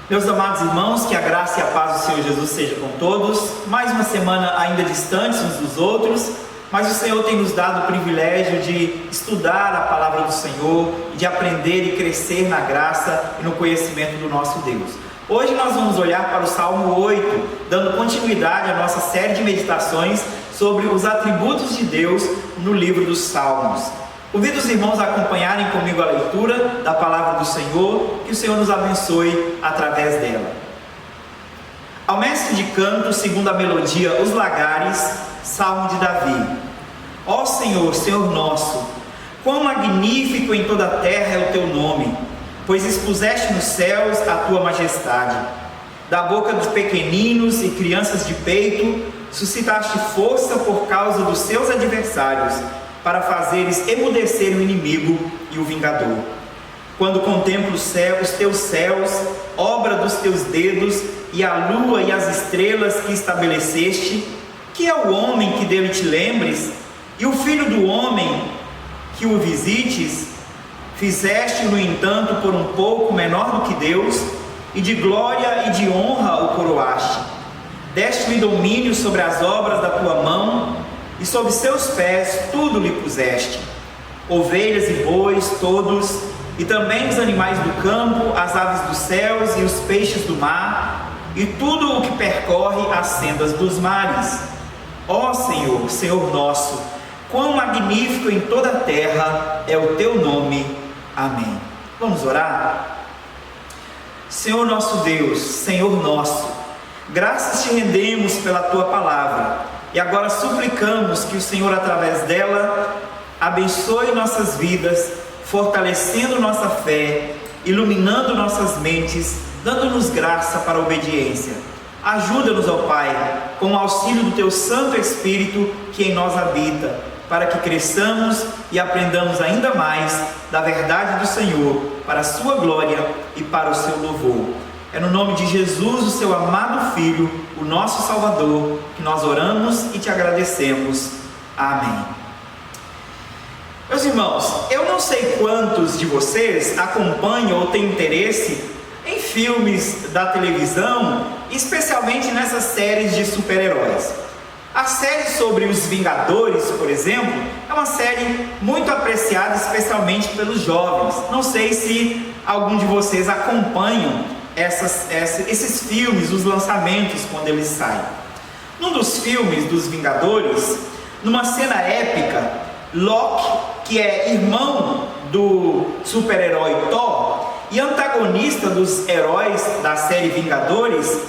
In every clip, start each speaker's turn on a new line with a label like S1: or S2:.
S1: Meus amados irmãos, que a graça e a paz do Senhor Jesus seja com todos. Mais uma semana ainda distantes uns dos outros, mas o Senhor tem nos dado o privilégio de estudar a palavra do Senhor, de aprender e crescer na graça e no conhecimento do nosso Deus. Hoje nós vamos olhar para o Salmo 8, dando continuidade à nossa série de meditações sobre os atributos de Deus no livro dos Salmos. Convido os irmãos a acompanharem comigo a leitura da palavra do Senhor, que o Senhor nos abençoe através dela. Ao mestre de canto, segundo a melodia Os Lagares, Salmo de Davi. Ó Senhor, Senhor nosso, quão magnífico em toda a terra é o teu nome, pois expuseste nos céus a tua majestade. Da boca dos pequeninos e crianças de peito, suscitaste força por causa dos seus adversários, para fazeres emudecer o inimigo e o vingador. Quando contemplo os teus céus, obra dos teus dedos, e a lua e as estrelas que estabeleceste, que é o homem que dele te lembres, e o filho do homem que o visites? Fizeste, no entanto, por um pouco menor do que Deus, e de glória e de honra o coroaste. Deste-lhe domínio sobre as obras da tua mão, e sob seus pés tudo lhe puseste, ovelhas e bois todos, e também os animais do campo, as aves dos céus e os peixes do mar, e tudo o que percorre as sendas dos mares. Ó Senhor, Senhor nosso, quão magnífico em toda a terra é o teu nome. Amém. Vamos orar? Senhor nosso Deus, Senhor nosso, graças te rendemos pela tua palavra, e agora suplicamos que o Senhor, através dela, abençoe nossas vidas, fortalecendo nossa fé, iluminando nossas mentes, dando-nos graça para a obediência. Ajuda-nos, ó Pai, com o auxílio do teu Santo Espírito que em nós habita, para que cresçamos e aprendamos ainda mais da verdade do Senhor, para a sua glória e para o seu louvor. É no nome de Jesus, o seu amado Filho, o nosso Salvador, que nós oramos e te agradecemos. Amém. Meus irmãos, eu não sei quantos de vocês acompanham ou têm interesse em filmes da televisão, especialmente nessas séries de super-heróis. A série sobre os Vingadores, por exemplo, é uma série muito apreciada, especialmente pelos jovens. Não sei se algum de vocês acompanham esses filmes, os lançamentos quando eles saem. Num dos filmes dos Vingadores, numa cena épica, Loki, que é irmão do super-herói Thor e antagonista dos heróis da série Vingadores,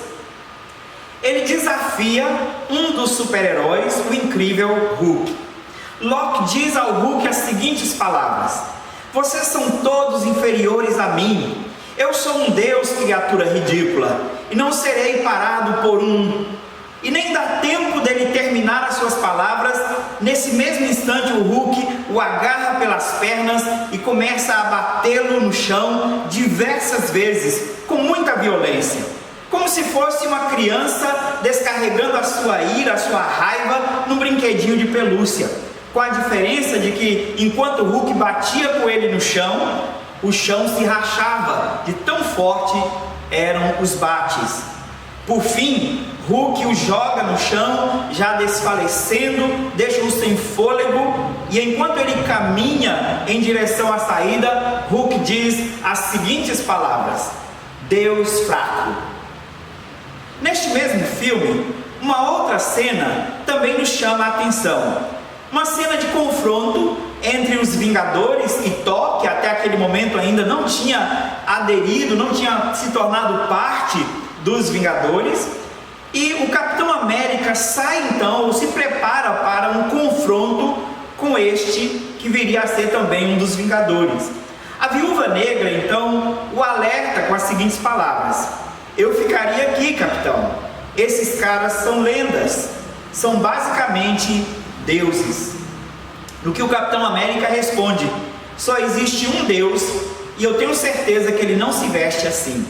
S1: ele desafia um dos super-heróis, o incrível Hulk. Loki diz ao Hulk as seguintes palavras: vocês são todos inferiores a mim. Eu sou um Deus, criatura ridícula, e não serei parado por um. E nem dá tempo dele terminar as suas palavras. Nesse mesmo instante o Hulk o agarra pelas pernas e começa a batê-lo no chão diversas vezes, com muita violência, como se fosse uma criança descarregando a sua ira, a sua raiva num brinquedinho de pelúcia, com a diferença de que enquanto o Hulk batia com ele no chão, o chão se rachava, de tão forte eram os bates. Por fim, Hulk o joga no chão, já desfalecendo, deixa-o sem fôlego, e enquanto ele caminha em direção à saída, Hulk diz as seguintes palavras: Deus fraco. Neste mesmo filme, uma outra cena também nos chama a atenção. Uma cena de confronto entre os Vingadores e Thor, que até aquele momento ainda não tinha aderido, não tinha se tornado parte dos Vingadores, e o Capitão América sai então, ou se prepara para um confronto com este que viria a ser também um dos Vingadores. A Viúva Negra então o alerta com as seguintes palavras: eu ficaria aqui, capitão, esses caras são lendas, são basicamente deuses. No que o Capitão América responde: só existe um Deus, e eu tenho certeza que ele não se veste assim.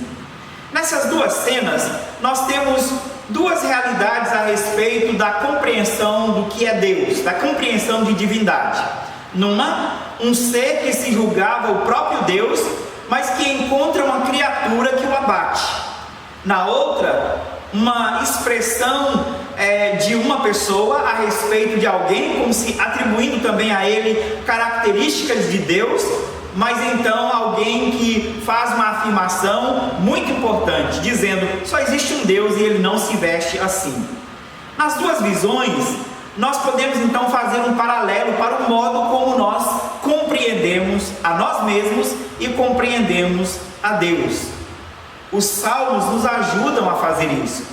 S1: Nessas duas cenas, nós temos duas realidades a respeito da compreensão do que é Deus, da compreensão de divindade. Numa, um ser que se julgava o próprio Deus, mas que encontra uma criatura que o abate. Na outra, uma expressão de uma pessoa a respeito de alguém, como se atribuindo também a ele características de Deus, mas então alguém que faz uma afirmação muito importante, dizendo: só existe um Deus e ele não se veste assim. Nas duas visões, nós podemos então fazer um paralelo para o modo como nós compreendemos a nós mesmos e compreendemos a Deus. Os salmos nos ajudam a fazer isso.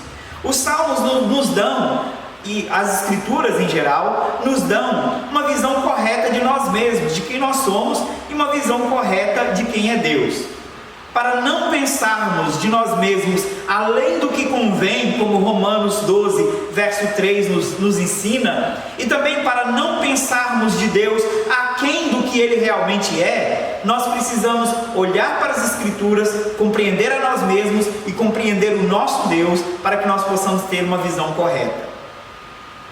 S1: Os salmos nos dão, e as escrituras em geral, nos dão uma visão correta de nós mesmos, de quem nós somos, e uma visão correta de quem é Deus. Para não pensarmos de nós mesmos além do que convém, como Romanos 12, verso 3 nos ensina, e também para não pensarmos de Deus aquém do que Ele realmente é, nós precisamos olhar para as Escrituras, compreender a nós mesmos e compreender o nosso Deus, para que nós possamos ter uma visão correta.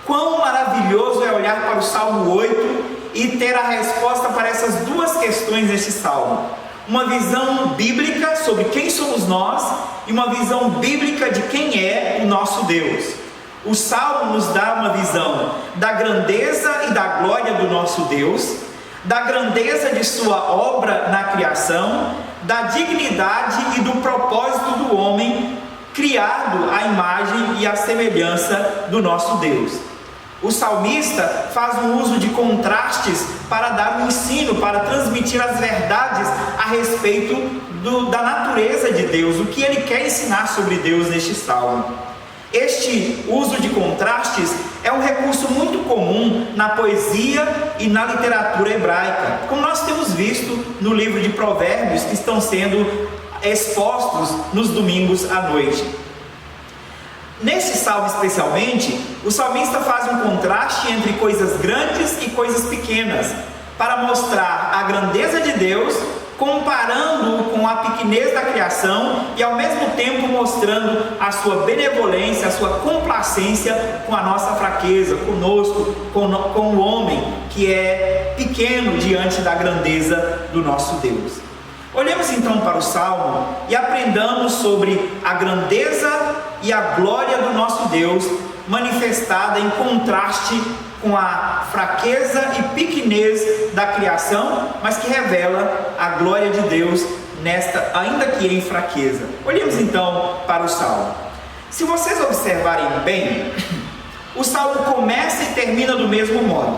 S1: Quão maravilhoso é olhar para o Salmo 8 e ter a resposta para essas duas questões neste Salmo. Uma visão bíblica sobre quem somos nós e uma visão bíblica de quem é o nosso Deus. O Salmo nos dá uma visão da grandeza e da glória do nosso Deus, da grandeza de sua obra na criação, da dignidade e do propósito do homem criado à imagem e à semelhança do nosso Deus. O salmista faz um uso de contrastes para dar um ensino, para transmitir as verdades a respeito da natureza de Deus, o que ele quer ensinar sobre Deus neste salmo. Este uso de contrastes é um recurso muito comum na poesia e na literatura hebraica, como nós temos visto no livro de Provérbios, que estão sendo expostos nos domingos à noite. Nesse salmo especialmente, o salmista faz um contraste entre coisas grandes e coisas pequenas, para mostrar a grandeza de Deus, comparando-o com a pequenez da criação e ao mesmo tempo mostrando a sua benevolência, a sua complacência com a nossa fraqueza, conosco, com o homem que é pequeno diante da grandeza do nosso Deus. Olhemos então para o Salmo e aprendamos sobre a grandeza e a glória do nosso Deus, manifestada em contraste com a fraqueza e pequenez da criação, mas que revela a glória de Deus nesta, ainda que em fraqueza. Olhemos então para o Salmo. Se vocês observarem bem, o Salmo começa e termina do mesmo modo.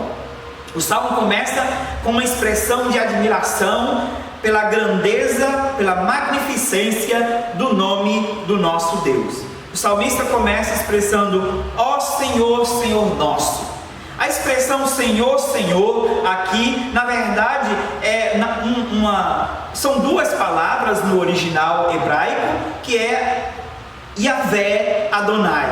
S1: O Salmo começa com uma expressão de admiração pela grandeza, pela magnificência do nome do nosso Deus. O salmista começa expressando: ó Senhor, Senhor nosso. A expressão Senhor, Senhor aqui, na verdade, são duas palavras no original hebraico, que é Yahvé Adonai,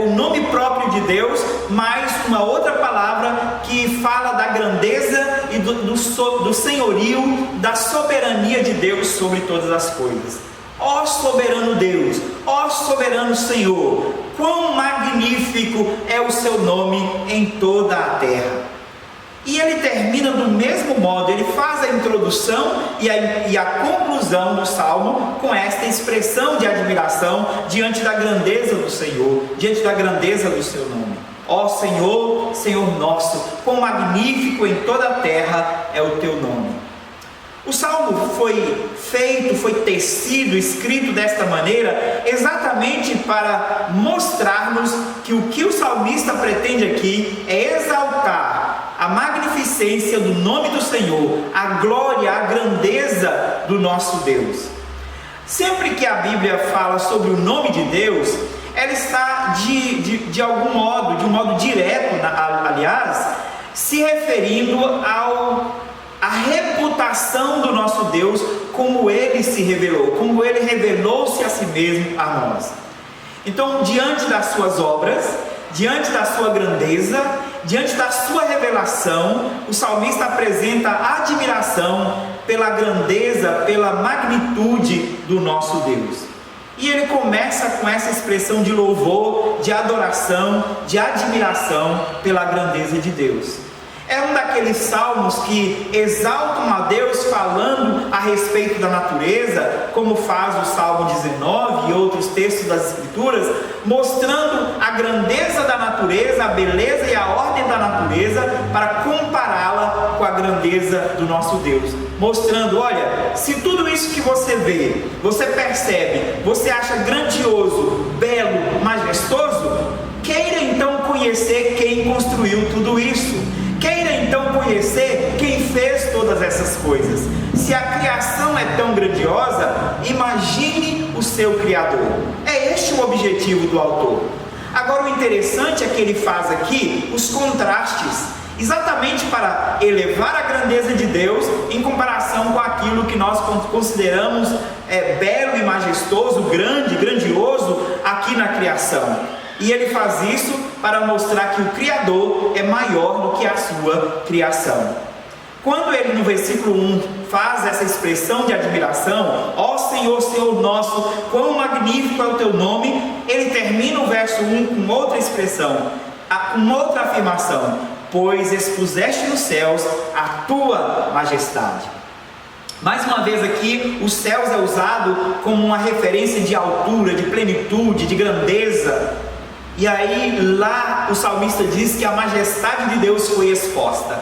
S1: o nome próprio de Deus, mais uma outra palavra que fala da grandeza e do senhorio, da soberania de Deus sobre todas as coisas. Ó soberano Deus, ó soberano Senhor, quão magnífico é o seu nome em toda a terra. E ele termina do mesmo modo, ele faz a introdução e a conclusão do Salmo com esta expressão de admiração diante da grandeza do Senhor, diante da grandeza do seu nome. Ó Senhor, Senhor nosso, quão magnífico em toda a terra é o teu nome. O Salmo foi tecido, escrito desta maneira, exatamente para mostrar-nos que o que o salmista pretende aqui é exaltar a magnificência do nome do Senhor, a glória, a grandeza do nosso Deus. Sempre que a Bíblia fala sobre o nome de Deus, ela está de algum modo, de um modo direto, aliás, se referindo a reputação do nosso Deus, como Ele se revelou, como Ele revelou-se a si mesmo a nós. Então, diante das suas obras, diante da sua grandeza, diante da sua revelação, o salmista apresenta admiração pela grandeza, pela magnitude do nosso Deus. E ele começa com essa expressão de louvor, de adoração, de admiração pela grandeza de Deus. É um daqueles salmos que exaltam a Deus falando a respeito da natureza, como faz o Salmo 19 e outros textos das Escrituras, mostrando a grandeza da natureza, a beleza e a ordem da natureza, para compará-la com a grandeza do nosso Deus. Mostrando, olha, se tudo isso que você vê, você percebe, você acha grandioso, belo, majestoso, queira então conhecer quem construiu tudo isso. Queira então conhecer quem fez todas essas coisas. Se a criação é tão grandiosa, imagine o seu Criador. É este o objetivo do autor. Agora, o interessante é que ele faz aqui os contrastes, exatamente para elevar a grandeza de Deus em comparação com aquilo que nós consideramos belo e majestoso, grande, grandioso aqui na criação. E ele faz isso para mostrar que o Criador é maior do que a sua criação. Quando ele no versículo 1 faz essa expressão de admiração, ó Senhor, Senhor nosso, quão magnífico é o teu nome, ele termina o verso 1 com outra expressão, com outra afirmação: pois expuseste nos céus a tua majestade. Mais uma vez aqui, os céus é usado como uma referência de altura, de plenitude, de grandeza. E aí lá o salmista diz que a majestade de Deus foi exposta.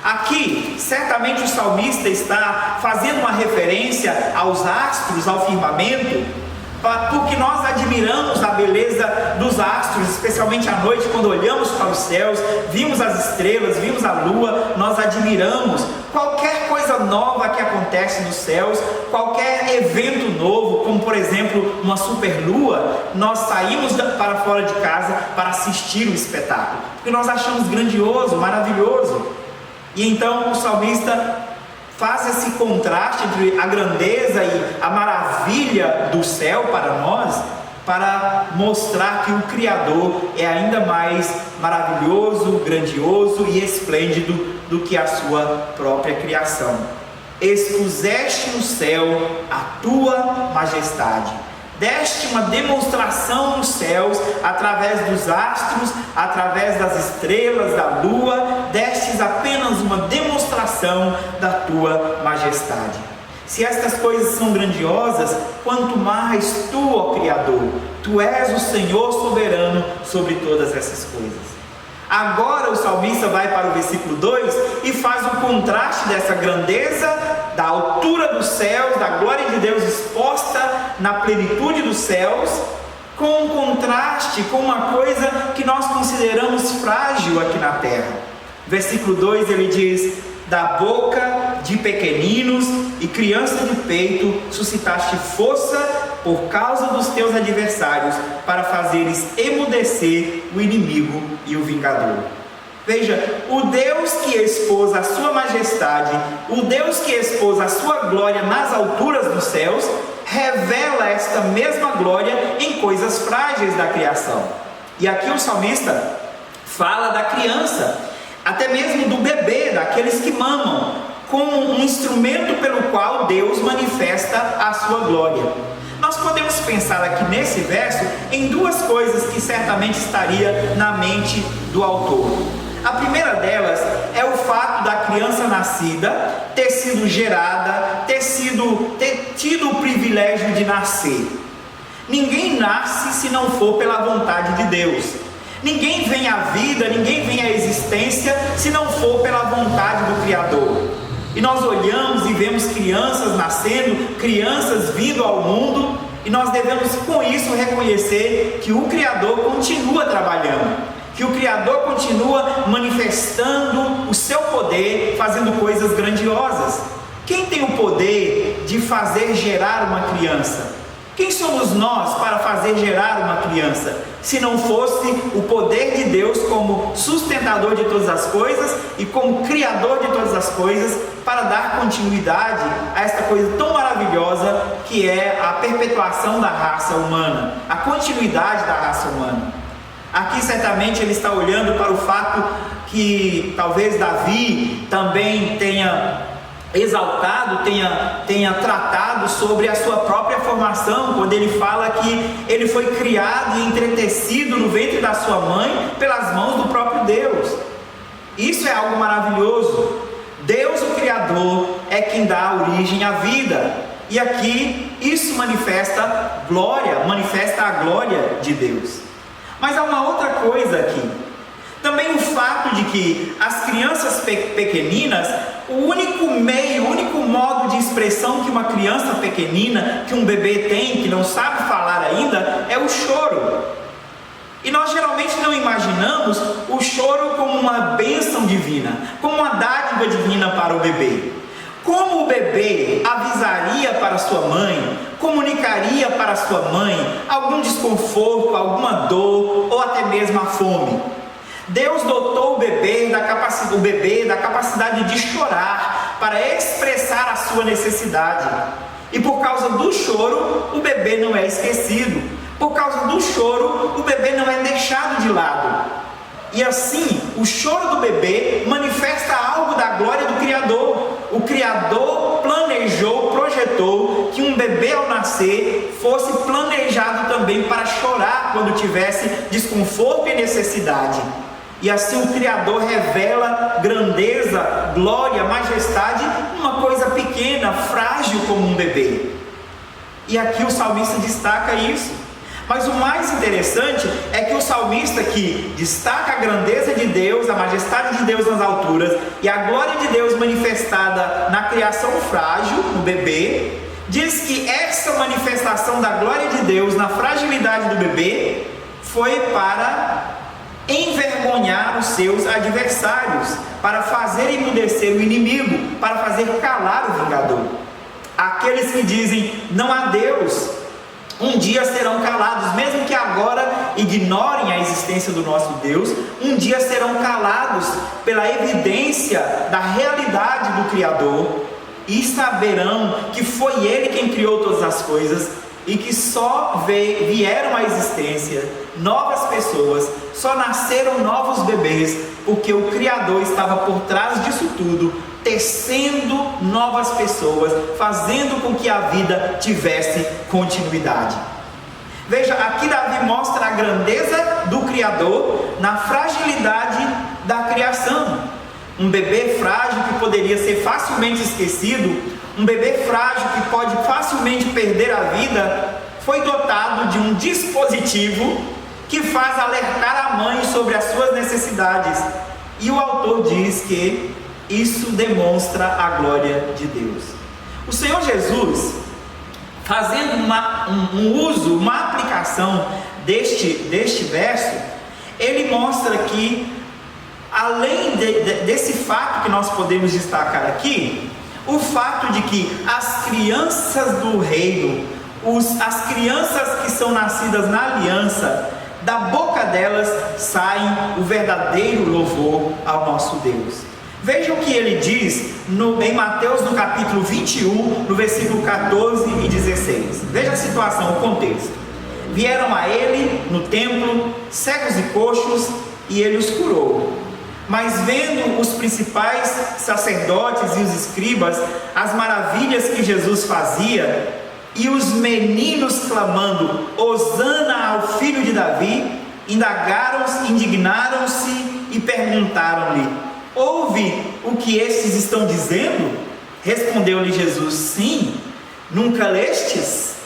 S1: Aqui, certamente o salmista está fazendo uma referência aos astros, ao firmamento, porque nós admiramos a beleza dos astros, especialmente à noite, quando olhamos para os céus, vimos as estrelas, vimos a lua, nós admiramos qualquer coisa nova que acontece nos céus, qualquer evento novo, como por exemplo uma superlua, nós saímos para fora de casa para assistir o espetáculo, porque nós achamos grandioso, maravilhoso. E então o salmista faz esse contraste entre a grandeza e a maravilha do céu para nós, para mostrar que o Criador é ainda mais maravilhoso, grandioso e esplêndido do que a sua própria criação. Expuseste no céu a tua majestade. Deste uma demonstração nos céus, através dos astros, através das estrelas, da lua, destes apenas uma demonstração da tua majestade. Se estas coisas são grandiosas, quanto mais tu, ó Criador, tu és o Senhor soberano sobre todas essas coisas. Agora o salmista vai para o versículo 2 e faz o contraste dessa grandeza, da altura dos céus, da glória de Deus exposta na plenitude dos céus, com um contraste com uma coisa que nós consideramos frágil aqui na terra. Versículo 2 ele diz: da boca de pequeninos e crianças de peito suscitaste força por causa dos teus adversários, para fazeres emudecer o inimigo e o vingador. Veja, o Deus que expôs a sua majestade, o Deus que expôs a sua glória nas alturas dos céus, revela esta mesma glória em coisas frágeis da criação. E aqui o salmista fala da criança, até mesmo do bebê, daqueles que mamam, como um instrumento pelo qual Deus manifesta a sua glória. Nós podemos pensar aqui nesse verso em duas coisas que certamente estaria na mente do autor. A primeira delas é o fato da criança nascida ter sido gerada, ter tido o privilégio de nascer. Ninguém nasce se não for pela vontade de Deus. Ninguém vem à vida, ninguém vem à existência se não for pela vontade do Criador. E nós olhamos e vemos crianças nascendo, crianças vindo ao mundo, e nós devemos com isso reconhecer que o Criador continua trabalhando, que o Criador continua manifestando o seu poder, fazendo coisas grandiosas. Quem tem o poder de fazer gerar uma criança? Quem somos nós para fazer gerar uma criança, se não fosse o poder de Deus como sustentador de todas as coisas e como criador de todas as coisas, para dar continuidade a esta coisa tão maravilhosa que é a perpetuação da raça humana, a continuidade da raça humana. Aqui certamente ele está olhando para o fato que talvez Davi também tenha exaltado, tenha tratado sobre a sua própria formação, quando ele fala que ele foi criado e entretecido no ventre da sua mãe pelas mãos do próprio Deus. Isso é algo maravilhoso. Deus, o Criador, é quem dá origem à vida. E aqui isso manifesta a glória de Deus. Mas há uma outra coisa aqui. Também o fato de que as crianças pequeninas, o único modo de expressão que uma criança pequenina, que um bebê tem, que não sabe falar ainda, é o choro. E nós geralmente não imaginamos o choro como uma bênção divina, como uma dádiva divina para o bebê. Como o bebê avisaria para sua mãe, comunicaria para sua mãe algum desconforto, alguma dor ou até mesmo a fome? Deus dotou o bebê da capacidade de chorar para expressar a sua necessidade. E por causa do choro, o bebê não é esquecido. Por causa do choro, o bebê não é deixado de lado. E assim, o choro do bebê manifesta algo da glória do Criador. O Criador planejou, projetou que um bebê ao nascer fosse planejado também para chorar quando tivesse desconforto e necessidade. E assim o Criador revela grandeza, glória, majestade, uma coisa pequena, frágil como um bebê. E aqui o salmista destaca isso. Mas o mais interessante é que o salmista que destaca a grandeza de Deus, a majestade de Deus nas alturas e a glória de Deus manifestada na criação frágil, no bebê, diz que essa manifestação da glória de Deus na fragilidade do bebê foi para envergonhar os seus adversários, para fazer emudecer o inimigo, para fazer calar o vingador. Aqueles que dizem não há Deus, um dia serão calados, mesmo que agora ignorem a existência do nosso Deus, um dia serão calados pela evidência da realidade do Criador e saberão que foi Ele quem criou todas as coisas e que só vieram à existência novas pessoas, só nasceram novos bebês, porque o Criador estava por trás disso tudo, tecendo novas pessoas, fazendo com que a vida tivesse continuidade. Veja, aqui Davi mostra a grandeza do Criador na fragilidade da criação. Um bebê frágil que poderia ser facilmente esquecido, um bebê frágil que pode facilmente perder a vida, foi dotado de um dispositivo que faz alertar a mãe sobre as suas necessidades. E o autor diz que isso demonstra a glória de Deus. O Senhor Jesus, fazendo uma aplicação deste verso, ele mostra que, além desse fato que nós podemos destacar aqui, o fato de que as crianças do reino, as crianças que são nascidas na aliança, da boca delas sai o verdadeiro louvor ao nosso Deus. Veja o que ele diz em Mateus no capítulo 21, no versículo 14 e 16. Veja a situação, o contexto. Vieram a ele no templo cegos e coxos e ele os curou. Mas vendo os principais sacerdotes e os escribas as maravilhas que Jesus fazia, e os meninos clamando Hosana ao filho de Davi, indignaram-se e perguntaram-lhe: ouve o que estes estão dizendo? Respondeu-lhe Jesus: sim. Nunca lestes?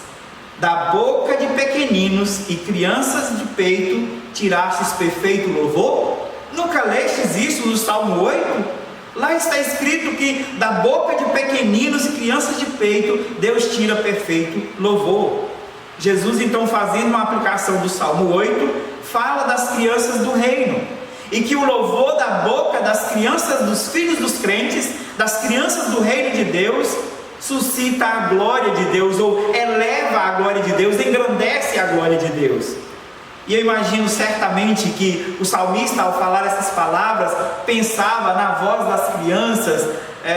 S1: Da boca de pequeninos e crianças de peito tirastes perfeito louvor? Nunca lestes isso no Salmo 8? Lá está escrito que da boca de pequeninos e crianças de peito Deus tira perfeito louvor. Jesus, então, fazendo uma aplicação do Salmo 8, fala das crianças do reino, e que o louvor da boca das crianças, dos filhos dos crentes, das crianças do reino de Deus, suscita a glória de Deus, ou eleva a glória de Deus, engrandece a glória de Deus. E eu imagino certamente que o salmista, ao falar essas palavras, pensava na voz das crianças,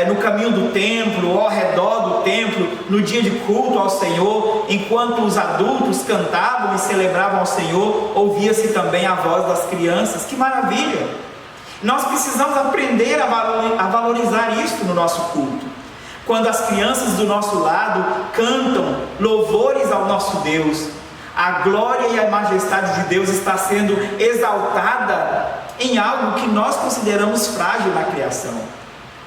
S1: no caminho do templo, ao redor do templo, no dia de culto ao Senhor, enquanto os adultos cantavam e celebravam ao Senhor, ouvia-se também a voz das crianças. Que maravilha! Nós precisamos aprender a valorizar isso no nosso culto. Quando as crianças do nosso lado cantam louvores ao nosso Deus, a glória e a majestade de Deus está sendo exaltada em algo que nós consideramos frágil na criação.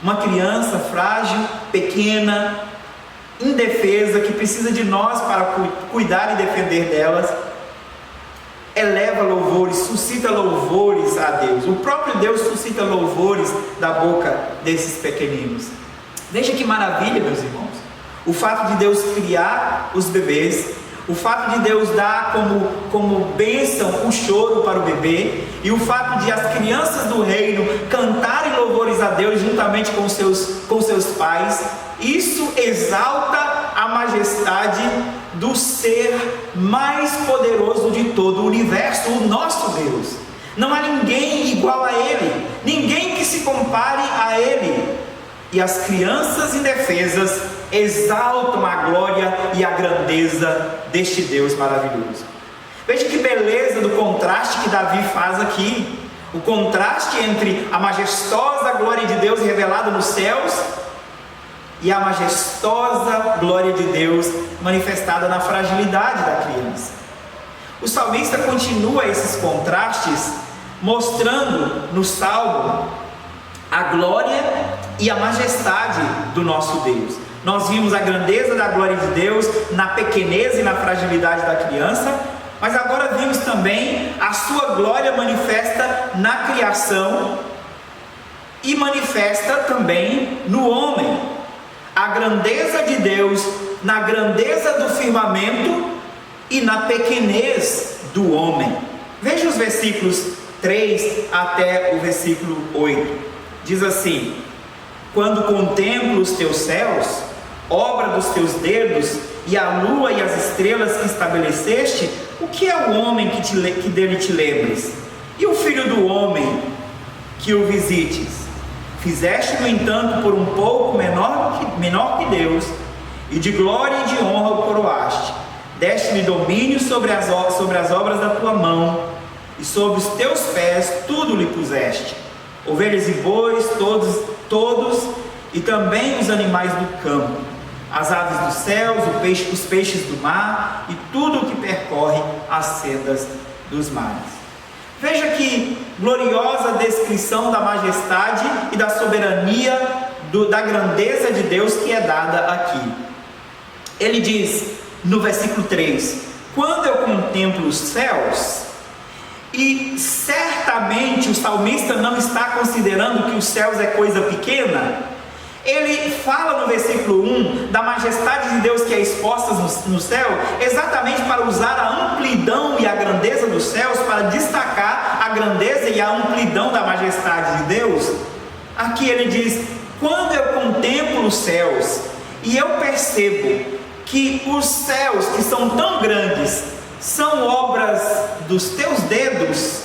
S1: Uma criança frágil, pequena, indefesa, que precisa de nós para cuidar e defender delas, eleva louvores, suscita louvores a Deus. O próprio Deus suscita louvores da boca desses pequeninos. Veja que maravilha, meus irmãos, o fato de Deus criar os bebês, o fato de Deus dar como bênção o choro para o bebê, e o fato de as crianças do reino cantarem louvores a Deus juntamente com seus pais. Isso exalta a majestade do ser mais poderoso de todo o universo, o nosso Deus. Não há ninguém igual a Ele, ninguém que se compare a Ele. E as crianças indefesas exaltam a glória e a grandeza deste Deus maravilhoso. Veja que beleza do contraste que Davi faz aqui. O contraste entre a majestosa glória de Deus revelada nos céus e a majestosa glória de Deus manifestada na fragilidade da criança. O salmista continua esses contrastes, mostrando no salmo a glória e a majestade do nosso Deus. Nós vimos a grandeza da glória de Deus na pequenez e na fragilidade da criança, mas agora vimos também a sua glória manifesta na criação e manifesta também no homem. A grandeza de Deus na grandeza do firmamento e na pequenez do homem. Veja os versículos 3 até o versículo 8. Diz assim: quando contemplo os teus céus, obra dos teus dedos, e a lua e as estrelas que estabeleceste, o que é o homem que dele te lembres? E o filho do homem que o visites? Fizeste, no entanto, por um pouco menor que Deus, e de glória e de honra o coroaste. Deste-lhe domínio sobre as obras da tua mão, e sobre os teus pés tudo lhe puseste. Ovelhas e bois, todos, e também os animais do campo, as aves dos céus, os peixes do mar, e tudo o que percorre as sendas dos mares. Veja que gloriosa descrição da majestade e da soberania, da grandeza de Deus que é dada aqui. Ele diz no versículo 3: quando eu contemplo os céus, e certamente o salmista não está considerando que os céus é coisa pequena. Ele fala no versículo 1 da majestade de Deus que é exposta no céu, exatamente para usar a amplidão e a grandeza dos céus, para destacar a grandeza e a amplidão da majestade de Deus. Aqui ele diz: quando eu contemplo os céus e eu percebo que os céus, que são tão grandes, são obras dos teus dedos,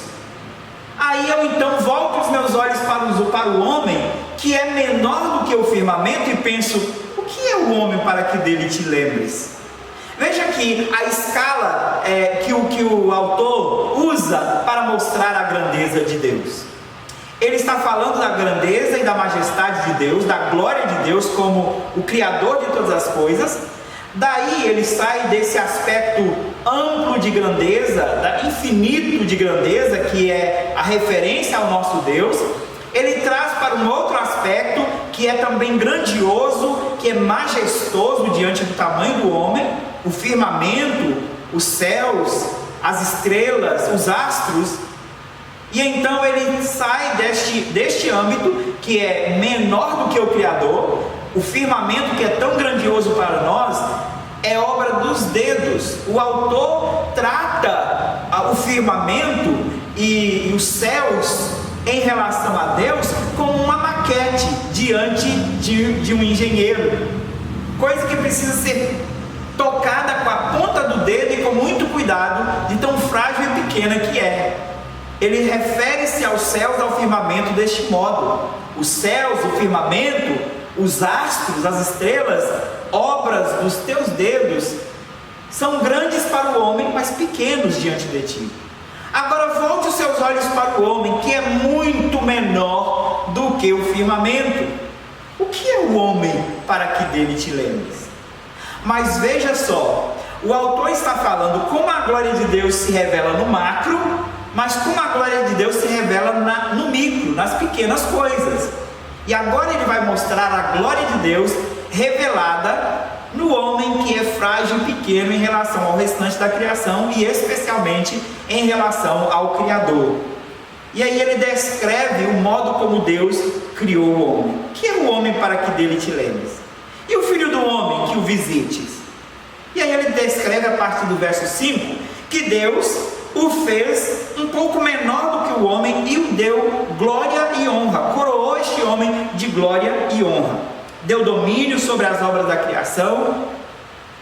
S1: aí eu então volto os meus olhos para o homem, que é menor do que o firmamento, e penso: o que é o homem para que dele te lembres? Veja aqui a escala que o autor usa para mostrar a grandeza de Deus. Ele está falando da grandeza e da majestade de Deus, da glória de Deus como o Criador de todas as coisas. Daí ele sai desse aspecto amplo de grandeza, infinito de grandeza, que é a referência ao nosso Deus. Ele traz para um outro aspecto que é também grandioso, que é majestoso diante do tamanho do homem: o firmamento, os céus, as estrelas, os astros. E então ele sai deste âmbito que é menor do que o Criador. O firmamento, que é tão grandioso para nós, é obra dos dedos. O autor trata o firmamento e os céus em relação a Deus como uma maquete diante de um engenheiro, coisa que precisa ser tocada com a ponta do dedo e com muito cuidado, de tão frágil e pequena que é. Ele refere-se aos céus, ao firmamento deste modo: os céus, o firmamento, os astros, as estrelas, obras dos teus dedos, são grandes para o homem, mas pequenos diante de ti. Agora volte os seus olhos para o homem, que é muito menor do que o firmamento. O que é o homem para que dele te lembres? Mas veja só, o autor está falando como a glória de Deus se revela no macro, mas como a glória de Deus se revela no micro, nas pequenas coisas. E agora ele vai mostrar a glória de Deus revelada no homem que é frágil e pequeno em relação ao restante da criação e especialmente em relação ao Criador. E aí ele descreve o modo como Deus criou o homem. Que é o homem para que dele te lembres? E o filho do homem que o visites? E aí ele descreve a partir do verso 5 que Deus o fez um pouco menor do que o homem e o deu glória e honra, coroou este homem de glória e honra, deu domínio sobre as obras da criação,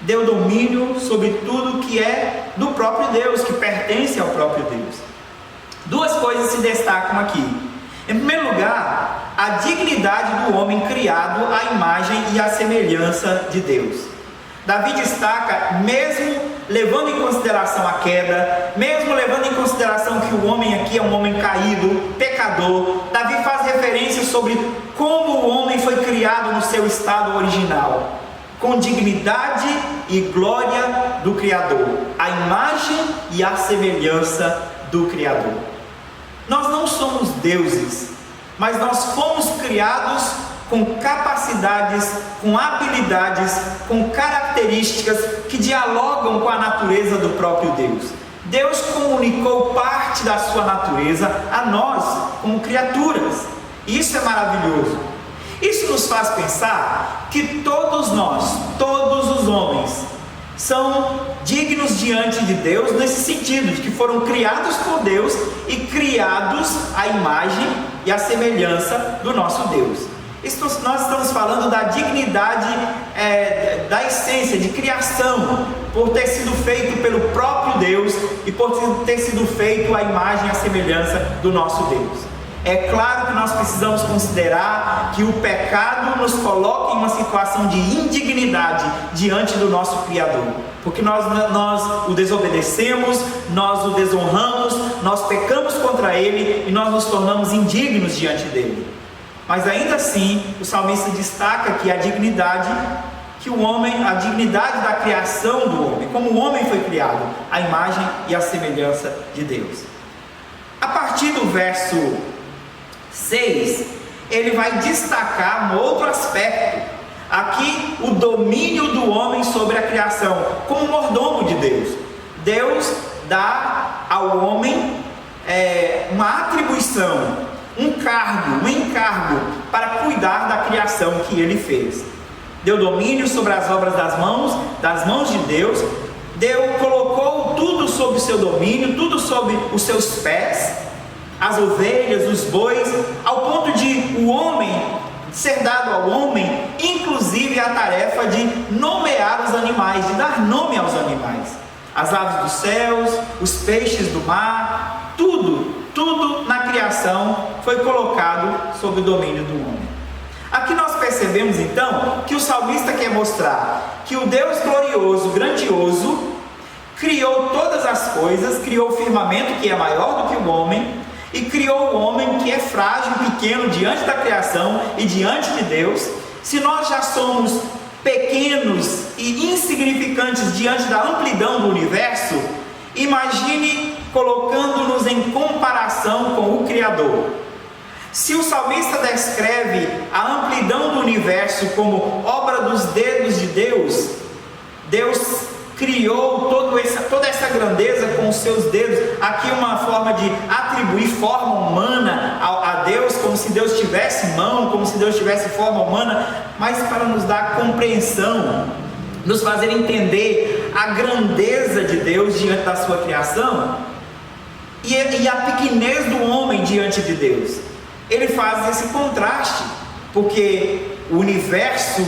S1: deu domínio sobre tudo que é do próprio Deus, que pertence ao próprio Deus. Duas coisas se destacam aqui. Em primeiro lugar, a dignidade do homem criado à imagem e à semelhança de Deus. Davi destaca, mesmo levando em consideração a queda, mesmo levando em consideração que o homem aqui é um homem caído, pecador, Davi faz referência sobre como o homem foi criado no seu estado original, com dignidade e glória do Criador, a imagem e a semelhança do Criador. Nós não somos deuses, mas nós fomos criados com capacidades, com habilidades, com características que dialogam com a natureza do próprio Deus. Deus comunicou parte da sua natureza a nós, como criaturas. Isso é maravilhoso. Isso nos faz pensar que todos nós, todos os homens, são dignos diante de Deus nesse sentido, de que foram criados por Deus e criados à imagem e à semelhança do nosso Deus. Nós estamos falando da dignidade, da essência de criação, por ter sido feito pelo próprio Deus e por ter sido feito à imagem e à semelhança do nosso Deus. É claro que nós precisamos considerar que o pecado nos coloca em uma situação de indignidade diante do nosso Criador, porque nós o desobedecemos, nós o desonramos, nós pecamos contra Ele e nós nos tornamos indignos diante dEle. Mas ainda assim, o salmista destaca que a dignidade a dignidade da criação do homem, como o homem foi criado, a imagem e a semelhança de Deus. A partir do verso 6, ele vai destacar um outro aspecto, aqui o domínio do homem sobre a criação, como mordomo de Deus. Deus dá ao homem uma atribuição, um encargo para cuidar da criação que ele fez. Deu domínio sobre as obras das mãos de Deus, colocou tudo sob o seu domínio, tudo sob os seus pés, as ovelhas, os bois, ao ponto de o homem ser dado ao homem, inclusive a tarefa de nomear os animais, de dar nome aos animais, as aves dos céus, os peixes do mar, tudo na criação foi colocado sob o domínio do homem. Aqui nós percebemos então que o salmista quer mostrar que o Deus glorioso, grandioso, criou todas as coisas, criou o firmamento que é maior do que o homem, e criou o homem que é frágil, pequeno diante da criação e diante de Deus. Se nós já somos pequenos e insignificantes diante da amplidão do universo, imagine colocando-nos em comparação com o Criador. Se o salmista descreve a amplidão do universo como obra dos dedos de Deus, Deus criou toda essa grandeza com os seus dedos. Aqui uma forma de atribuir forma humana a Deus, como se Deus tivesse mão, como se Deus tivesse forma humana, mas para nos dar compreensão, nos fazer entender a grandeza de Deus diante da sua criação e a pequenez do homem diante de Deus. Ele faz esse contraste, porque o universo,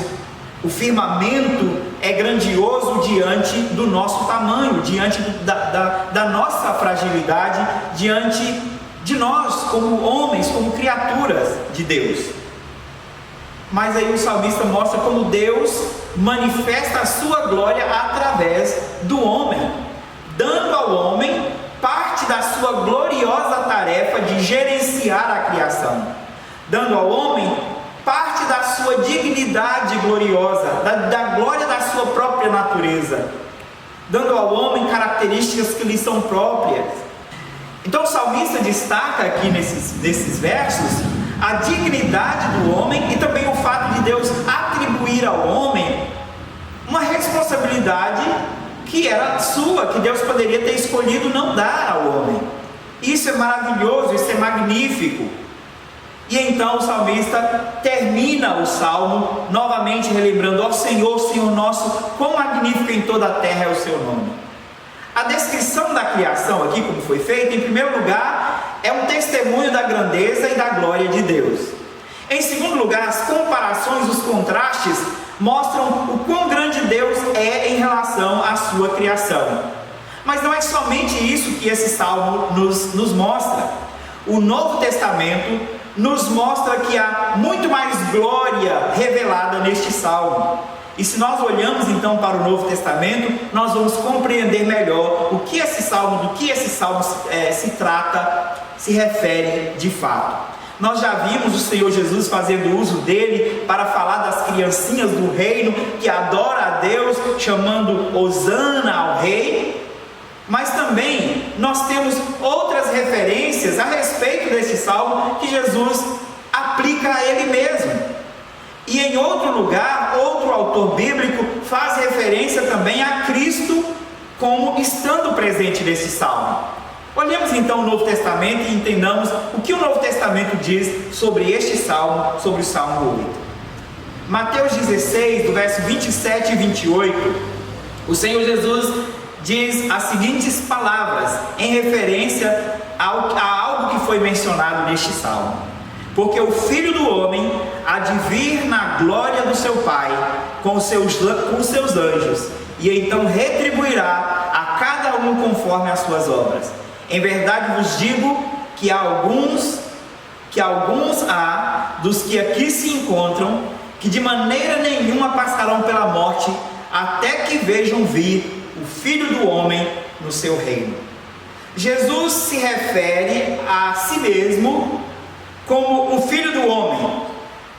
S1: o firmamento é grandioso diante do nosso tamanho, diante da nossa fragilidade, diante de nós como homens, como criaturas de Deus. Mas aí o salmista mostra como Deus manifesta a sua glória através do homem, dando ao homem parte da sua gloriosa tarefa de gerenciar a criação, dando ao homem parte da sua dignidade gloriosa, da glória da sua própria natureza, dando ao homem características que lhe são próprias. Então o salmista destaca aqui nesses versos a dignidade do homem e também o fato de Deus atribuir ao homem uma responsabilidade que era sua, que Deus poderia ter escolhido não dar ao homem. Isso é maravilhoso, isso é magnífico. E então o salmista termina o salmo novamente relembrando: ó Senhor, Senhor nosso, quão magnífico em toda a terra é o seu nome. A descrição da criação aqui, como foi feita, em primeiro lugar, é um testemunho da grandeza e da glória de Deus. Em segundo lugar, as comparações, os contrastes, mostram o quão grande Deus é em relação à sua criação. Mas não é somente isso que esse salmo nos mostra. O Novo Testamento nos mostra que há muito mais glória revelada neste salmo. E se nós olhamos então para o Novo Testamento, nós vamos compreender melhor do que esse salmo se trata, se refere de fato. Nós já vimos o Senhor Jesus fazendo uso dele para falar das criancinhas do reino que adora a Deus, chamando Hosana ao rei. Mas também nós temos outras referências a respeito desse salmo que Jesus aplica a ele mesmo. E em outro lugar, outro autor bíblico faz referência também a Cristo como estando presente nesse salmo. Olhemos então o Novo Testamento e entendamos o que o Novo Testamento diz sobre este salmo, sobre o Salmo 8. Mateus 16, do verso 27 e 28, o Senhor Jesus diz as seguintes palavras em referência a algo que foi mencionado neste salmo: porque o Filho do Homem há de vir na glória do seu Pai com os seus anjos, e então retribuirá a cada um conforme as suas obras. Em verdade vos digo que alguns há dos que aqui se encontram que de maneira nenhuma passarão pela morte até que vejam vir o Filho do Homem no seu reino. Jesus se refere a si mesmo como o Filho do Homem,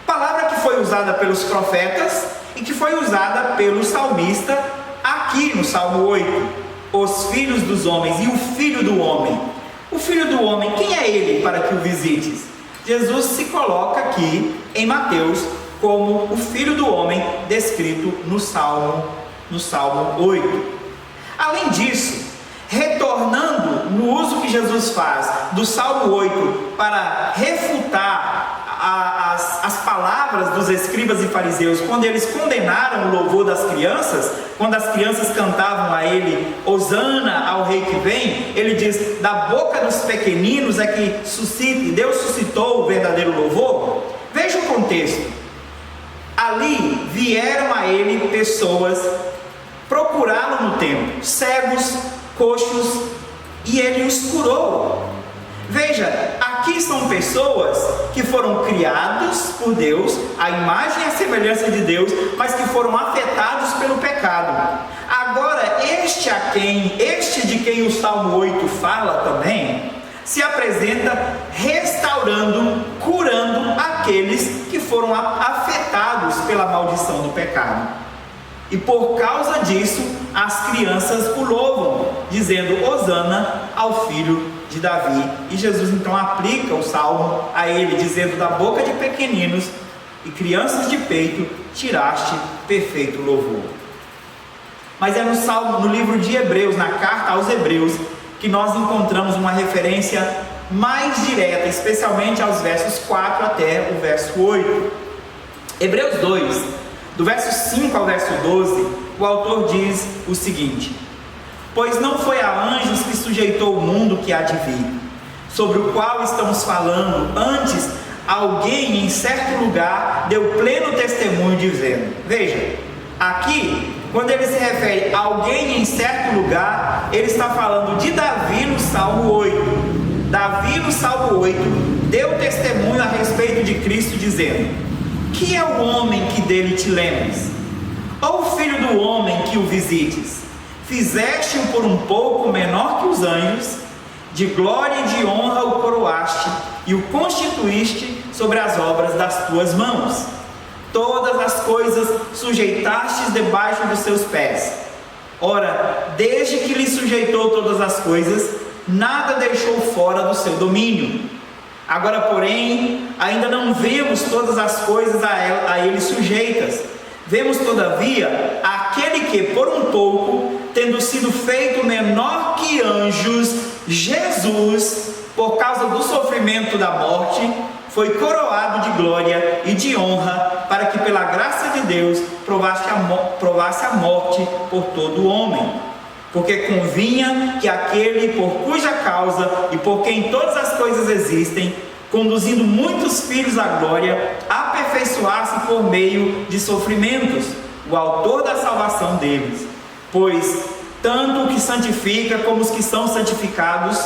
S1: palavra que foi usada pelos profetas e que foi usada pelo salmista aqui no Salmo 8. Os filhos dos homens e o Filho do Homem. O Filho do Homem, quem é ele para que o visites? Jesus se coloca aqui em Mateus como o Filho do Homem descrito no Salmo 8. Além disso, retornando no uso que Jesus faz do Salmo 8 para refutar as palavras dos escribas e fariseus, quando eles condenaram o louvor das crianças, quando as crianças cantavam a ele Hosana ao rei que vem, ele diz: da boca dos pequeninos é que Deus suscitou o verdadeiro louvor. Veja o contexto. Ali vieram a ele pessoas procurá-lo no templo, cegos, coxos, e ele os curou. Veja, aqui são pessoas que foram criados por Deus, a imagem e a semelhança de Deus, mas que foram afetados pelo pecado. Agora, este de quem o Salmo 8 fala também, se apresenta restaurando, curando aqueles que foram afetados pela maldição do pecado. E por causa disso, as crianças o louvam, dizendo Hosana ao filho de Davi. E Jesus então aplica o salmo a ele, dizendo: da boca de pequeninos e crianças de peito tiraste perfeito louvor. Mas é no livro de Hebreus, na carta aos Hebreus, que nós encontramos uma referência mais direta, especialmente aos versos 4 até o verso 8. Hebreus 2, do verso 5 ao verso 12, o autor diz o seguinte: pois não foi a anjos que sujeitou o mundo que há de vir, sobre o qual estamos falando. Antes, alguém em certo lugar deu pleno testemunho, dizendo. Veja, aqui, quando ele se refere a alguém em certo lugar, ele está falando de Davi no Salmo 8. Davi no Salmo 8 deu testemunho a respeito de Cristo, dizendo: que é o homem que dele te lembres? Ou o filho do homem que o visites? Fizeste-o por um pouco menor que os anjos, de glória e de honra o coroaste, e o constituíste sobre as obras das tuas mãos. Todas as coisas sujeitastes debaixo dos seus pés. Ora, desde que lhe sujeitou todas as coisas, nada deixou fora do seu domínio. Agora, porém, ainda não vemos todas as coisas a ele sujeitas. Vemos, todavia, aquele que, por um pouco, tendo sido feito menor que anjos, Jesus, por causa do sofrimento da morte, foi coroado de glória e de honra, para que pela graça de Deus provasse a morte por todo homem. Porque convinha que aquele por cuja causa e por quem todas as coisas existem, conduzindo muitos filhos à glória, aperfeiçoasse por meio de sofrimentos o autor da salvação deles. Pois tanto o que santifica como os que são santificados,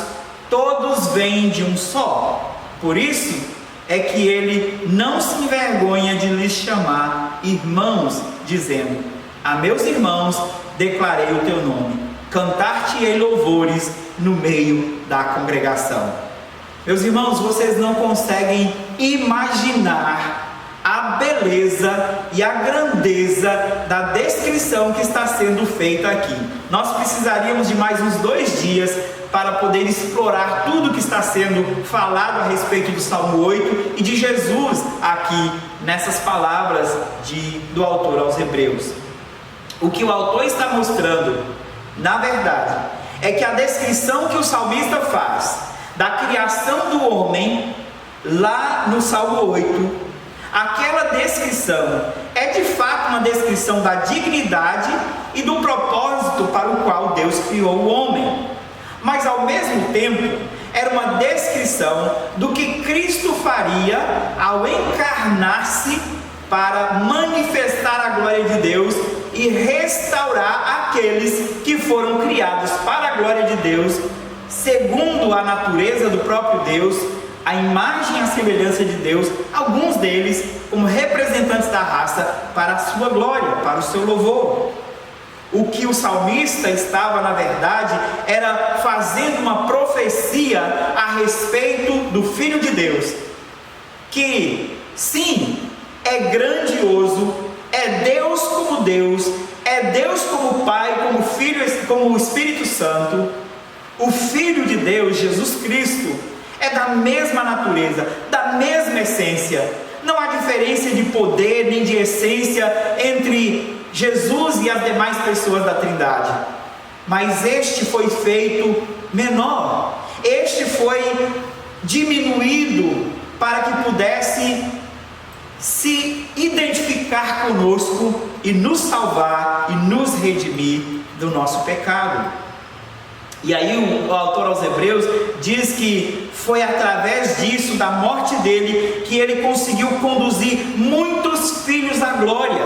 S1: todos vêm de um só. Por isso é que ele não se envergonha de lhes chamar irmãos, dizendo: a meus irmãos declarei o teu nome, cantar-te-ei louvores no meio da congregação. Meus irmãos, vocês não conseguem imaginar a beleza e a grandeza da descrição que está sendo feita aqui. Nós precisaríamos de mais uns 2 dias para poder explorar tudo que está sendo falado a respeito do Salmo 8 e de Jesus aqui nessas palavras do autor aos Hebreus. O que o autor está mostrando, na verdade, é que a descrição que o salmista faz da criação do homem, lá no Salmo 8, aquela descrição é de fato uma descrição da dignidade e do propósito para o qual Deus criou o homem. Mas ao mesmo tempo, era uma descrição do que Cristo faria ao encarnar-se para manifestar a glória de Deus e restaurar aqueles que foram criados para a glória de Deus, segundo a natureza do próprio Deus, a imagem e a semelhança de Deus, alguns deles como representantes da raça, para a sua glória, para o seu louvor. O que o salmista estava, na verdade, era fazendo uma profecia a respeito do Filho de Deus, que, sim, é grandioso, é Deus, é Deus como Pai, como Filho, como o Espírito Santo. O Filho de Deus, Jesus Cristo, é da mesma natureza, da mesma essência. Não há diferença de poder nem de essência entre Jesus e as demais pessoas da Trindade. Mas este foi feito menor, este foi diminuído para que pudesse se identificar conosco e nos salvar e nos redimir do nosso pecado. E aí o autor aos Hebreus diz que foi através disso, da morte dele, que ele conseguiu conduzir muitos filhos à glória,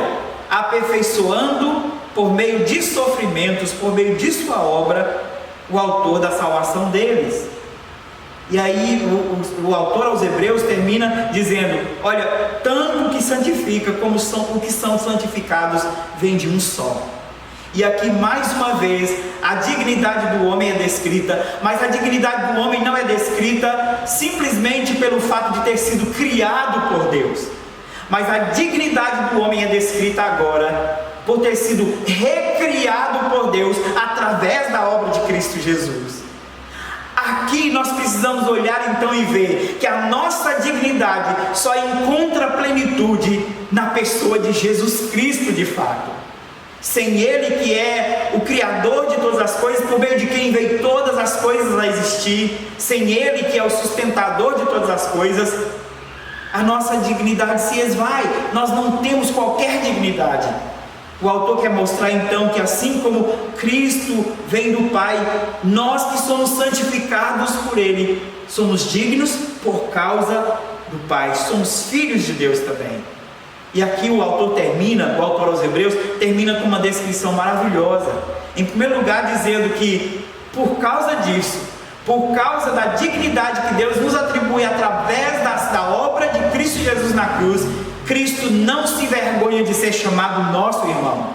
S1: aperfeiçoando por meio de sofrimentos, por meio de sua obra, o autor da salvação deles. E aí o autor aos Hebreus termina dizendo: olha, tanto o que santifica como o que são santificados vem de um só. E aqui mais uma vez a dignidade do homem é descrita, mas a dignidade do homem não é descrita simplesmente pelo fato de ter sido criado por Deus, mas a dignidade do homem é descrita agora por ter sido recriado por Deus através da obra de Cristo Jesus. Aqui nós precisamos olhar então e ver que a nossa dignidade só encontra plenitude na pessoa de Jesus Cristo de fato. Sem Ele, que é o Criador de todas as coisas, por meio de quem veio todas as coisas a existir, sem Ele, que é o sustentador de todas as coisas, a nossa dignidade se esvai, nós não temos qualquer dignidade. O autor quer mostrar então que assim como Cristo vem do Pai, nós que somos santificados por Ele, somos dignos por causa do Pai, somos filhos de Deus também. E aqui o autor aos Hebreus, termina com uma descrição maravilhosa. Em primeiro lugar, dizendo que por causa disso, por causa da dignidade que Deus nos atribui através da obra de Cristo Jesus na cruz, Cristo não se envergonha de ser chamado nosso irmão.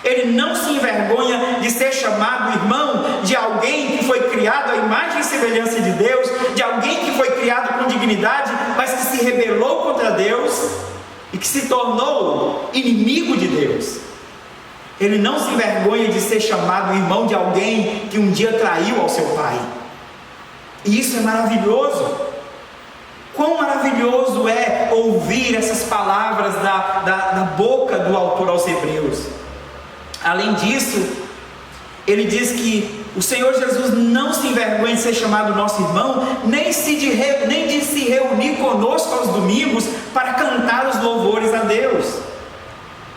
S1: Ele não se envergonha de ser chamado irmão de alguém que foi criado à imagem e semelhança de Deus, de alguém que foi criado com dignidade, mas que se rebelou contra Deus e que se tornou inimigo de Deus. Ele não se envergonha de ser chamado irmão de alguém que um dia traiu ao seu pai. E isso é maravilhoso. Quão maravilhoso é ouvir essas palavras da boca do autor aos Hebreus. Além disso, ele diz que o Senhor Jesus não se envergonha de ser chamado nosso irmão, nem de se reunir conosco aos domingos para cantar os louvores a Deus.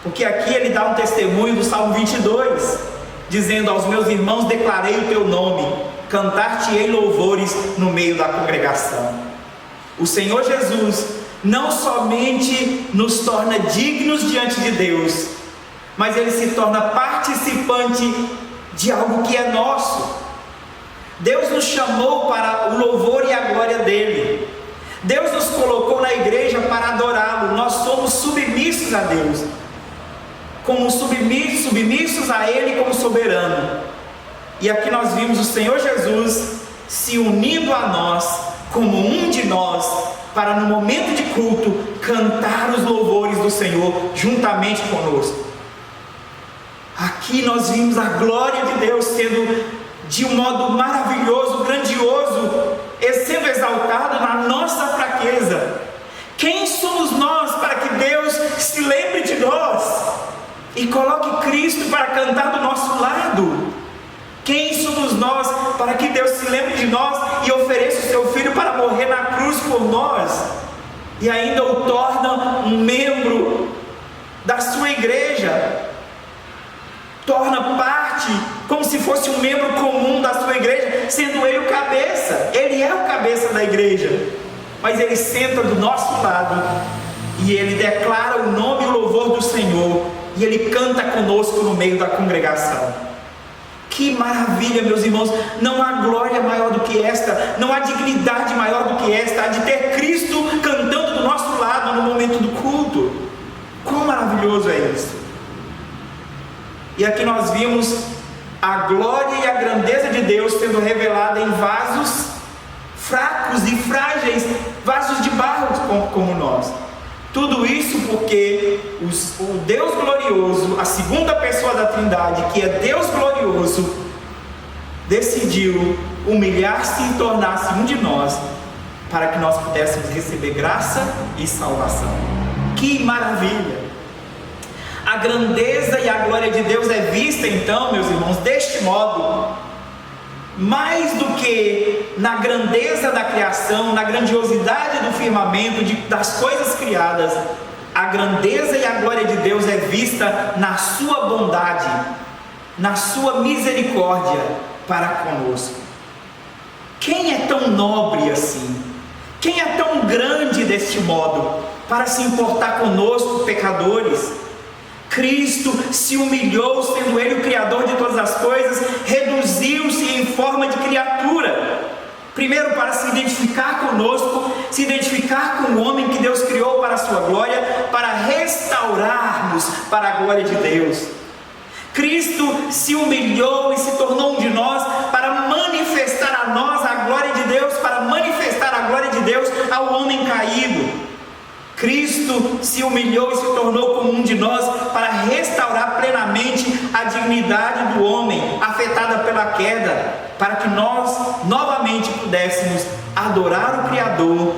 S1: Porque aqui ele dá um testemunho do Salmo 22, dizendo: aos meus irmãos declarei o teu nome, cantar-te-ei louvores no meio da congregação. O Senhor Jesus não somente nos torna dignos diante de Deus, mas ele se torna participante de algo que é nosso. Deus nos chamou para o louvor e a glória dele. Deus nos colocou na igreja para adorá-lo. Nós somos submissos a Deus, como submissos a ele como soberano. E aqui nós vimos o Senhor Jesus se unindo a nós como um de nós, para no momento de culto cantar os louvores do Senhor juntamente conosco. Aqui nós vimos a glória de Deus sendo de um modo maravilhoso, grandioso, sendo exaltado na nossa fraqueza. Quem somos nós para que Deus se lembre de nós e coloque Cristo para cantar do nosso lado? Quem somos nós para que Deus se lembre de nós e ofereça o seu Filho para morrer na cruz por nós, e ainda o torna um membro da sua igreja, torna parte, como se fosse um membro comum da sua igreja, sendo ele o cabeça? Ele é o cabeça da igreja, mas ele senta do nosso lado e ele declara o nome e o louvor do Senhor, e ele canta conosco no meio da congregação. Que maravilha, meus irmãos! Não há glória maior do que esta, não há dignidade maior do que esta, de ter Cristo cantando do nosso lado no momento do culto. Quão maravilhoso é isso! E aqui nós vimos a glória e a grandeza de Deus sendo revelada em vasos fracos e frágeis, vasos de barro como nós. Tudo isso porque o Deus glorioso, a segunda pessoa da Trindade, que é Deus glorioso, decidiu humilhar-se e tornar-se um de nós, para que nós pudéssemos receber graça e salvação. Que maravilha! A grandeza e a glória de Deus é vista então, meus irmãos, deste modo, mais do que na grandeza da criação, na grandiosidade do firmamento, das coisas criadas. A grandeza e a glória de Deus é vista na sua bondade, na sua misericórdia para conosco. Quem é tão nobre assim? Quem é tão grande deste modo para se importar conosco, pecadores? Cristo se humilhou, sendo Ele o Criador de todas as coisas, reduziu-se em forma de criatura, primeiro para se identificar conosco, se identificar com o homem que Deus criou para a sua glória, para restaurarmos para a glória de Deus. Cristo se humilhou e se tornou um de nós para manifestar a nós a glória de Deus, para manifestar a glória de Deus ao homem caído. Cristo se humilhou e se tornou como um de nós para restaurar plenamente a dignidade do homem afetada pela queda, para que nós novamente pudéssemos adorar o Criador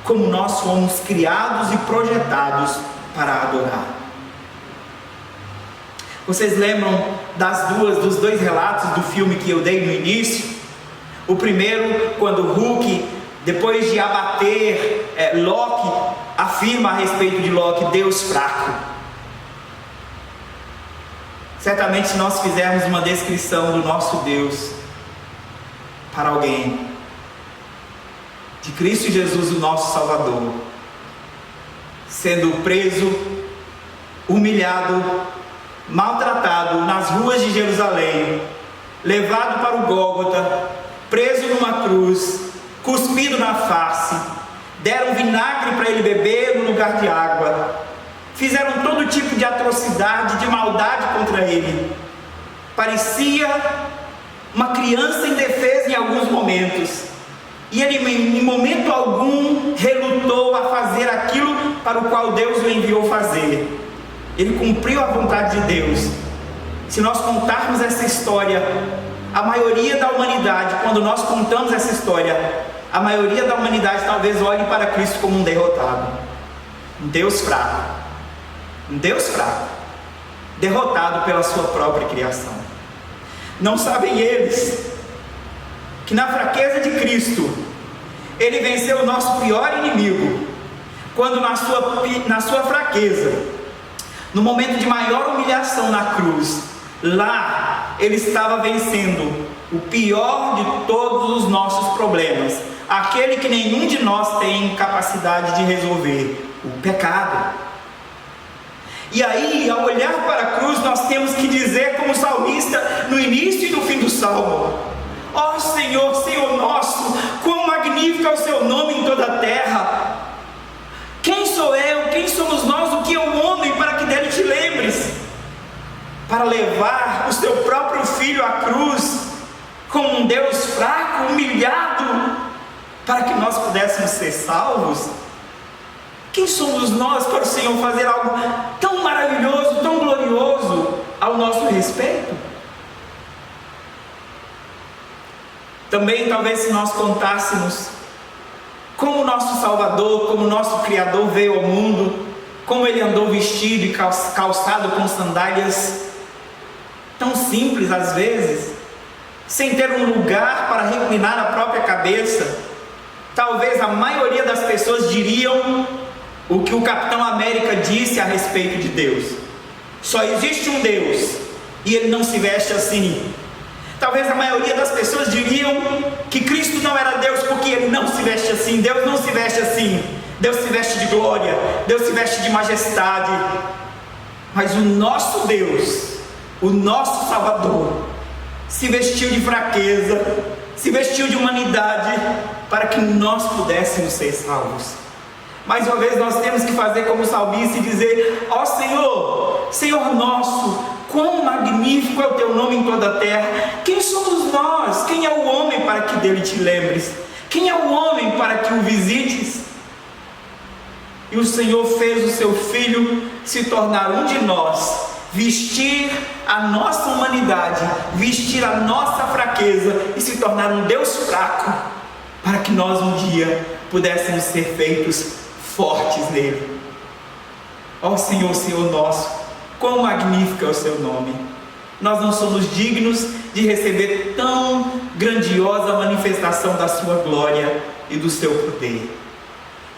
S1: como nós fomos criados e projetados para adorar. Vocês lembram dos dois relatos do filme que eu dei no início? O primeiro, quando Hulk, depois de abater Loki, afirma a respeito de Loki: Deus fraco. Certamente, se nós fizermos uma descrição do nosso Deus para alguém, de Cristo Jesus, o nosso Salvador, sendo preso, humilhado, maltratado nas ruas de Jerusalém, levado para o Gólgota, preso numa cruz, cuspido na face, deram vinagre para ele beber no lugar de água, fizeram todo tipo de atrocidade, de maldade contra ele. Parecia uma criança indefesa em alguns momentos, e ele em momento algum relutou a fazer aquilo para o qual Deus o enviou fazer. Ele cumpriu a vontade de Deus. Se nós contarmos essa história, a maioria da humanidade, quando nós contamos essa história, a maioria da humanidade talvez olhe para Cristo como um derrotado, um Deus fraco, derrotado pela sua própria criação. Não sabem eles que na fraqueza de Cristo, Ele venceu o nosso pior inimigo, quando na sua fraqueza, no momento de maior humilhação na cruz, lá Ele estava vencendo o pior de todos os nossos problemas, aquele que nenhum de nós tem capacidade de resolver, o pecado. E aí, ao olhar para a cruz, nós temos que dizer como salmista no início e no fim do salmo: ó Senhor, Senhor nosso, quão magnífico é o seu nome em toda a terra. Quem sou eu, quem somos nós, o que é o homem para que dele te lembres? Para levar o seu próprio filho à cruz, como um Deus fraco, humilhado, para que nós pudéssemos ser salvos? Quem somos nós para o Senhor fazer algo tão maravilhoso, tão glorioso ao nosso respeito? Também, talvez, se nós contássemos como o nosso Salvador, como o nosso Criador veio ao mundo, como Ele andou vestido e calçado com sandálias tão simples às vezes, sem ter um lugar para reclinar a própria cabeça, talvez a maioria das pessoas diriam o que o Capitão América disse a respeito de Deus: só existe um Deus e Ele não se veste assim. Talvez a maioria das pessoas diriam que Cristo não era Deus porque Ele não se veste assim. Deus não se veste assim. Deus se veste de glória, Deus se veste de majestade. Mas o nosso Deus, o nosso Salvador, se vestiu de fraqueza, se vestiu de humanidade, para que nós pudéssemos ser salvos. Mais uma vez nós temos que fazer como o salmista e dizer: ó Senhor, Senhor nosso, quão magnífico é o teu nome em toda a terra. Quem somos nós? Quem é o homem para que dele te lembres? Quem é o homem para que o visites? E o Senhor fez o seu Filho se tornar um de nós, vestir a nossa humanidade, vestir a nossa fraqueza e se tornar um Deus fraco, para que nós um dia pudéssemos ser feitos fortes nele. Ó Senhor, Senhor nosso, quão magnífico é o seu nome. Nós não somos dignos de receber tão grandiosa manifestação da sua glória e do seu poder.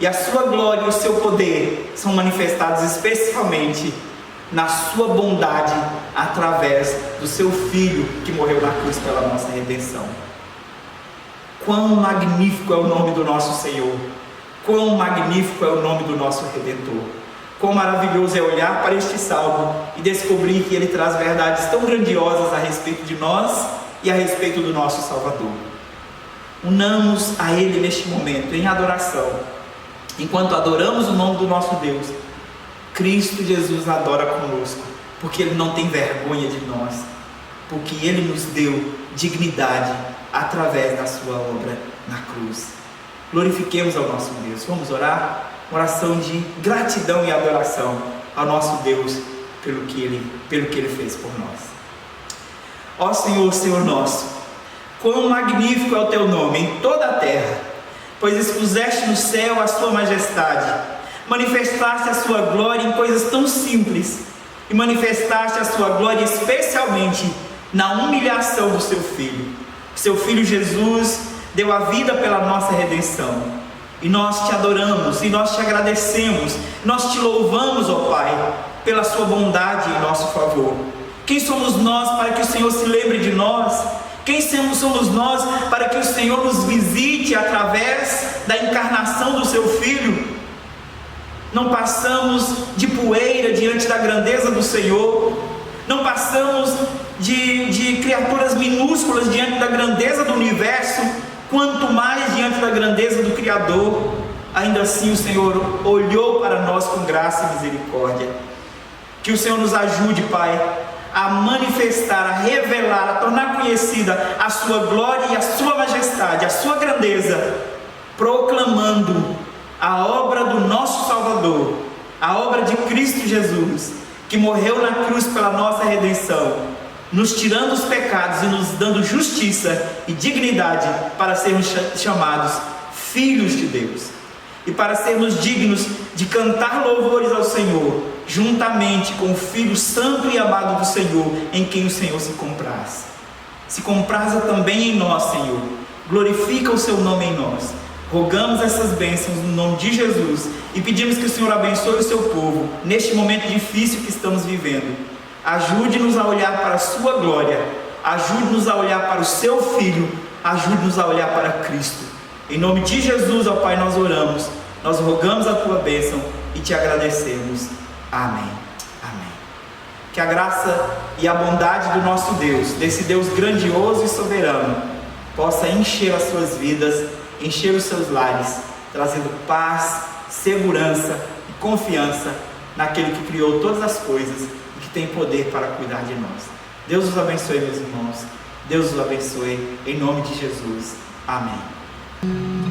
S1: E a sua glória e o seu poder são manifestados especialmente na sua bondade, através do seu Filho que morreu na cruz pela nossa redenção. Quão magnífico é o nome do nosso Senhor, quão magnífico é o nome do nosso Redentor. Quão maravilhoso é olhar para este salmo e descobrir que ele traz verdades tão grandiosas a respeito de nós e a respeito do nosso Salvador. Unamos a Ele neste momento em adoração. Enquanto adoramos o nome do nosso Deus, Cristo Jesus adora conosco, porque Ele não tem vergonha de nós, porque Ele nos deu dignidade através da sua obra na cruz. Glorifiquemos ao nosso Deus. Vamos orar? Oração de gratidão e adoração ao nosso Deus pelo que Ele fez por nós. Ó Senhor, Senhor nosso, quão magnífico é o teu nome em toda a terra, pois expuseste no céu a sua majestade, manifestaste a sua glória em coisas tão simples, e manifestaste a sua glória especialmente na humilhação do seu Filho. Seu Filho Jesus deu a vida pela nossa redenção. E nós te adoramos, e nós te agradecemos, nós te louvamos, ó Pai, pela sua bondade em nosso favor. Quem somos nós para que o Senhor se lembre de nós? Quem somos nós para que o Senhor nos visite através da encarnação do seu Filho? Não passamos de poeira diante da grandeza do Senhor, não passamos de criaturas minúsculas diante da grandeza do universo, quanto mais diante da grandeza do Criador. Ainda assim o Senhor olhou para nós com graça e misericórdia. Que o Senhor nos ajude, Pai, a manifestar, a revelar, a tornar conhecida a sua glória e a sua majestade, a sua grandeza, proclamando a obra do nosso Salvador, a obra de Cristo Jesus, que morreu na cruz pela nossa redenção, nos tirando os pecados e nos dando justiça e dignidade para sermos chamados filhos de Deus, e para sermos dignos de cantar louvores ao Senhor, juntamente com o Filho Santo e amado do Senhor, em quem o Senhor se compraz. Se compraza também em nós, Senhor, glorifica o seu nome em nós. Rogamos essas bênçãos no nome de Jesus e pedimos que o Senhor abençoe o seu povo neste momento difícil que estamos vivendo. Ajude-nos a olhar para a sua glória, ajude-nos a olhar para o seu Filho, ajude-nos a olhar para Cristo. Em nome de Jesus, ó Pai, nós oramos, nós rogamos a tua bênção e te agradecemos. Amém. Amém. Que a graça e a bondade do nosso Deus, desse Deus grandioso e soberano, possa encher as suas vidas, encher os seus lares, trazendo paz, segurança e confiança naquele que criou todas as coisas e que tem poder para cuidar de nós. Deus os abençoe, meus irmãos. Deus os abençoe, em nome de Jesus. Amém.